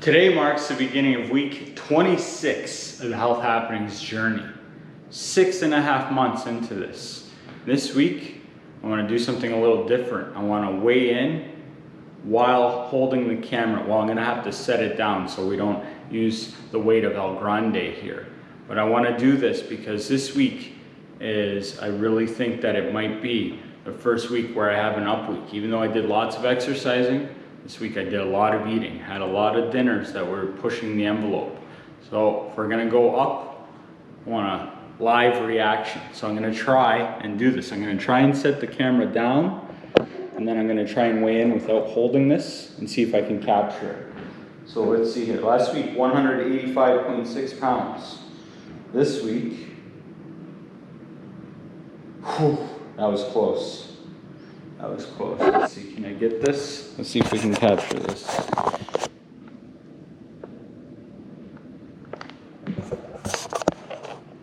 Today marks the beginning of week 26 of the Health Happenings journey. 6.5 months into this. This week, I want to do something a little different. I want to weigh in while holding the camera. Well, I'm going to have to set it down so we don't use the weight of El Grande here. But I want to do this because this week I really think that it might be the first week where I have an up week. Even though I did lots of exercising, this week I did a lot of eating, had a lot of dinners that were pushing the envelope. So if we're gonna go up, I want a live reaction. So I'm gonna try and do this. I'm gonna try and set the camera down, and then I'm gonna try and weigh in without holding this and see if I can capture it. So let's see here. Last week, 185.6 pounds. This week, that was close. That was close. Let's see, can I get this? Let's see if we can capture this.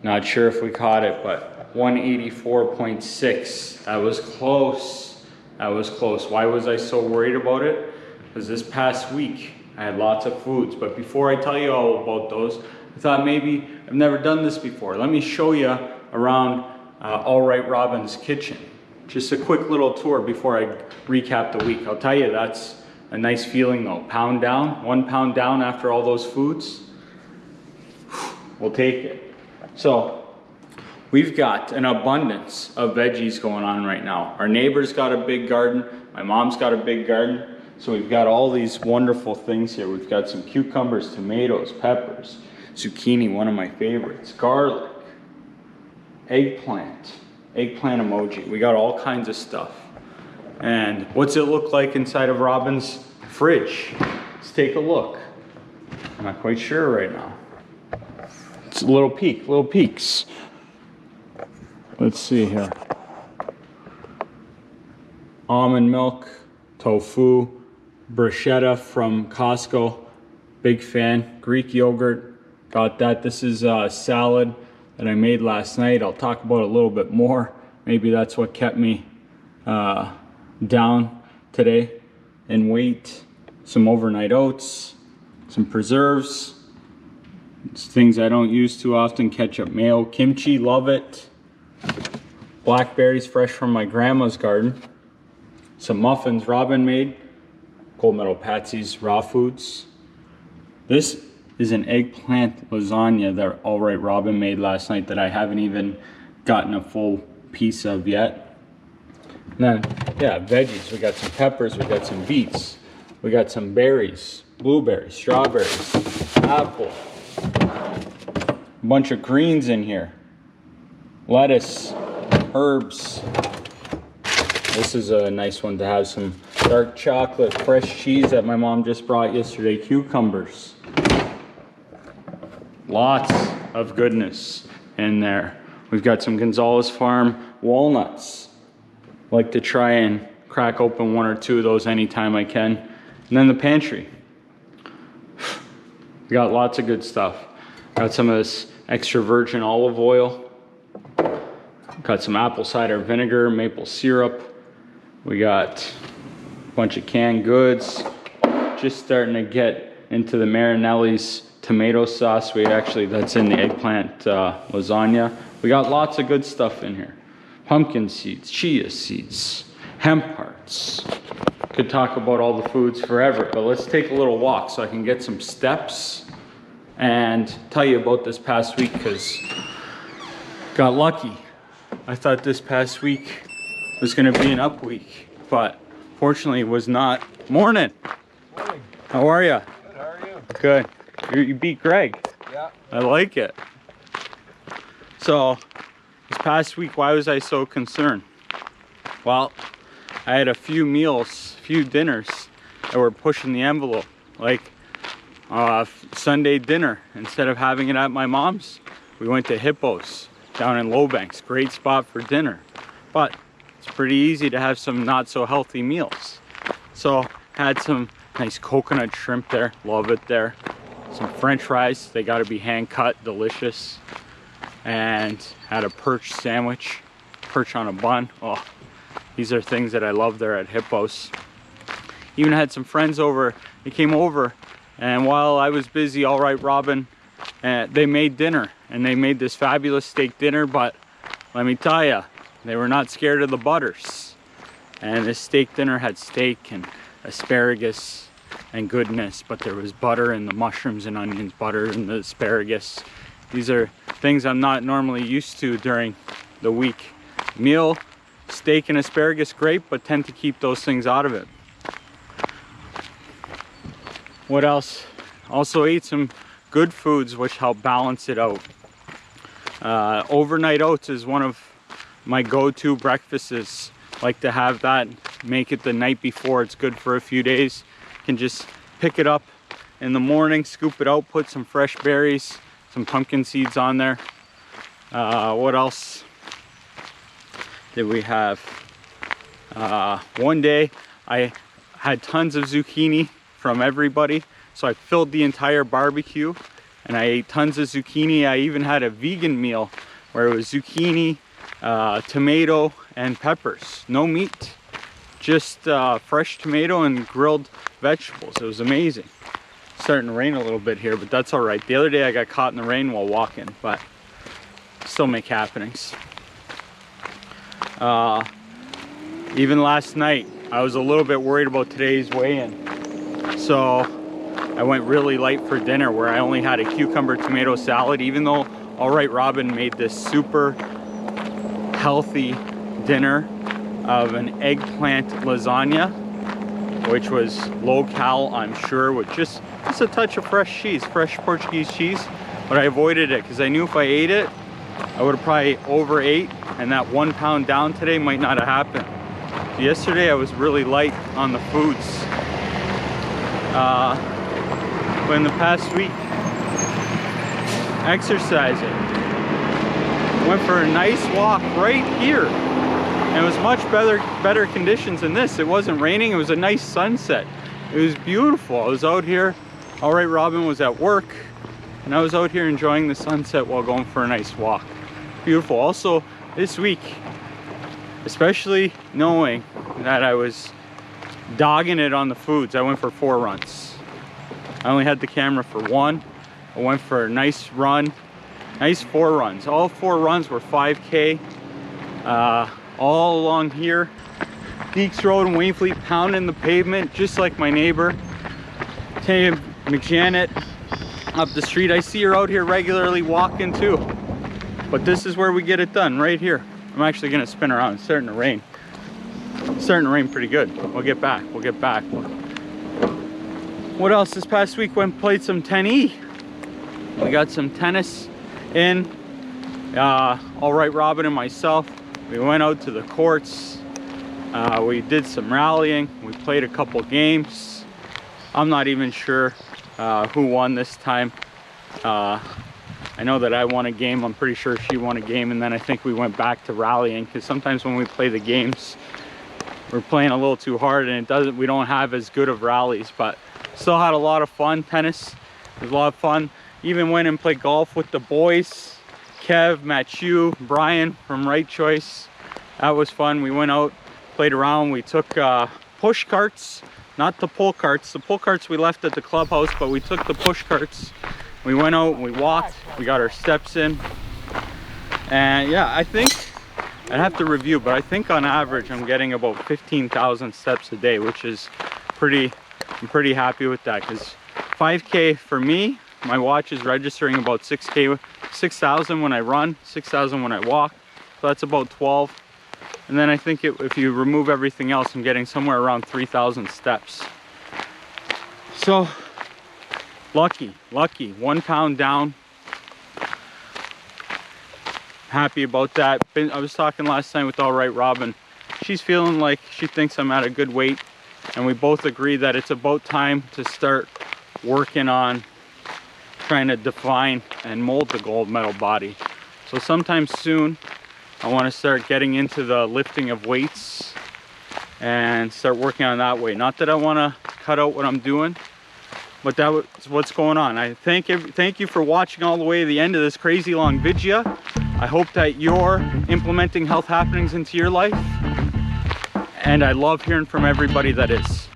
Not sure if we caught it, but 184.6. That was close. That was close. Why was I so worried about it? Because this past week, I had lots of foods. But before I tell you all about those, I thought maybe I've never done this before. Let me show you around Alright Robyn's kitchen. Just a quick little tour before I recap the week. I'll tell you, that's a nice feeling though. Pound down, 1 pound down after all those foods. We'll take it. So we've got an abundance of veggies going on right now. Our neighbor's got a big garden. My mom's got a big garden. So we've got all these wonderful things here. We've got some cucumbers, tomatoes, peppers, zucchini, one of my favorites, garlic, eggplant emoji. We got all kinds of stuff. And what's it look like inside of Robyn's fridge? Let's take a look. I'm not quite sure right now. It's a little peeks. Let's see here. Almond milk, tofu, bruschetta from Costco. Big fan. Greek yogurt, got that. This is a salad that I made last night. I'll talk about it a little bit more. Maybe that's what kept me down today in weight. Some overnight oats, some preserves. It's things I don't use too often. Ketchup, mayo, kimchi, love it. Blackberries fresh from my grandma's garden. Some muffins Robyn made. Gold Medal Patsy's raw foods. This is an eggplant lasagna that Alright Robyn made last night that I haven't even gotten a full piece of yet. And then, yeah, veggies. We got some peppers, we got some beets, we got some berries, blueberries, strawberries, apple, a bunch of greens in here, lettuce, herbs. This is a nice one to have. Some dark chocolate, fresh cheese that my mom just brought yesterday, cucumbers. Lots of goodness in there. We've got some Gonzalez Farm walnuts. Like to try and crack open 1 or 2 of those anytime I can. And then the pantry. We got lots of good stuff. Got some of this extra virgin olive oil. Got some apple cider vinegar, maple syrup. We got a bunch of canned goods. Just starting to get into the Marinelli's tomato sauce. That's in the eggplant lasagna. We got lots of good stuff in here. Pumpkin seeds, chia seeds, hemp hearts. Could talk about all the foods forever, but let's take a little walk so I can get some steps and tell you about this past week, because got lucky. I thought this past week was gonna be an up week, but fortunately it was not. Morning. Morning. How are you? Good, how are you? Good. You beat Greg. Yeah. I like it. So, this past week, why was I so concerned? Well, I had a few dinners that were pushing the envelope. Like Sunday dinner, instead of having it at my mom's, we went to Hippo's down in Lowbanks. Great spot for dinner. But it's pretty easy to have some not so healthy meals. So, had some nice coconut shrimp there. Love it there. Some French fries, they gotta be hand cut, delicious. And had a perch sandwich, perch on a bun. Oh, these are things that I love there at Hippo's. Even had some friends over, they came over And while I was busy, Alright Robyn, they made dinner, and they made this fabulous steak dinner, but let me tell you, they were not scared of the butters. And this steak dinner had steak and asparagus and goodness, but there was butter and the mushrooms and onions, butter and the asparagus. These are things I'm not normally used to during the week meal. Steak and asparagus, great, but tend to keep those things out of it. What else? Also ate some good foods which help balance it out. Overnight oats is one of my go-to breakfasts. Like to have that, make it the night before. It's good for a few days. You can just pick it up in the morning, scoop it out, put some fresh berries, some pumpkin seeds on there. What else did we have? One day I had tons of zucchini from everybody, so I filled the entire barbecue and I ate tons of zucchini. I even had a vegan meal where it was zucchini, tomato and peppers, no meat, just fresh tomato and grilled vegetables. It was amazing. It's starting to rain a little bit here, but that's all right. The other day I got caught in the rain while walking, but still make happenings. Even last night I was a little bit worried about today's weigh-in, so I went really light for dinner, where I only had a cucumber tomato salad, even though Alright Robyn made this super healthy dinner of an eggplant lasagna, which was low cal, I'm sure, with just a touch of fresh cheese, fresh Portuguese cheese. But I avoided it because I knew if I ate it, I would have probably overate, and that 1 pound down today might not have happened. So yesterday I was really light on the foods. But in the past week, exercising. Went for a nice walk right here. And it was much better conditions than this. It wasn't raining, it was a nice sunset. It was beautiful. I was out here, Alright Robyn was at work, and I was out here enjoying the sunset while going for a nice walk. Beautiful. Also, this week, especially knowing that I was dogging it on the foods, I went for 4 runs. I only had the camera for 1. I went for a nice run, nice 4 runs. All 4 runs were 5K, all along here, Deeks Road and Wainfleet, pounding the pavement, just like my neighbor, Tanya McJanet, up the street. I see her out here regularly walking too. But this is where we get it done, right here. I'm actually gonna spin around. It's starting to rain. It's starting to rain pretty good. We'll get back. What else? This past week went and played some 10E. We got some tennis in. Alright Robyn and myself, we went out to the courts. We did some rallying. We played a couple games. I'm not even sure who won this time. I know that I won a game. I'm pretty sure she won a game, and then I think we went back to rallying, because sometimes when we play the games, we're playing a little too hard and we don't have as good of rallies. But still had a lot of fun. Tennis was a lot of fun. Even went and played golf with the boys. Kev, Matthew, Brian from Right Choice. That was fun. We went out, played around. We took push carts, not the pull carts. The pull carts we left at the clubhouse, but we took the push carts. We went out, we walked, we got our steps in. And yeah, I think, I'd have to review, but I think on average I'm getting about 15,000 steps a day, which is I'm pretty happy with that, because 5K for me, my watch is registering about 6,000 when I run, 6,000 when I walk. So that's about 12. And then I think if you remove everything else, I'm getting somewhere around 3,000 steps. So lucky, 1 pound down. Happy about that. I was talking last night with Alright Robyn. She's feeling like she thinks I'm at a good weight, and we both agree that it's about time to start working on trying to define and mold the gold medal body. So sometime soon I want to start getting into the lifting of weights and start working on that way. Not that I want to cut out what I'm doing, but that's what's going on. I thank you for watching all the way to the end of this crazy long video. I hope that you're implementing health happenings into your life, and I love hearing from everybody that is.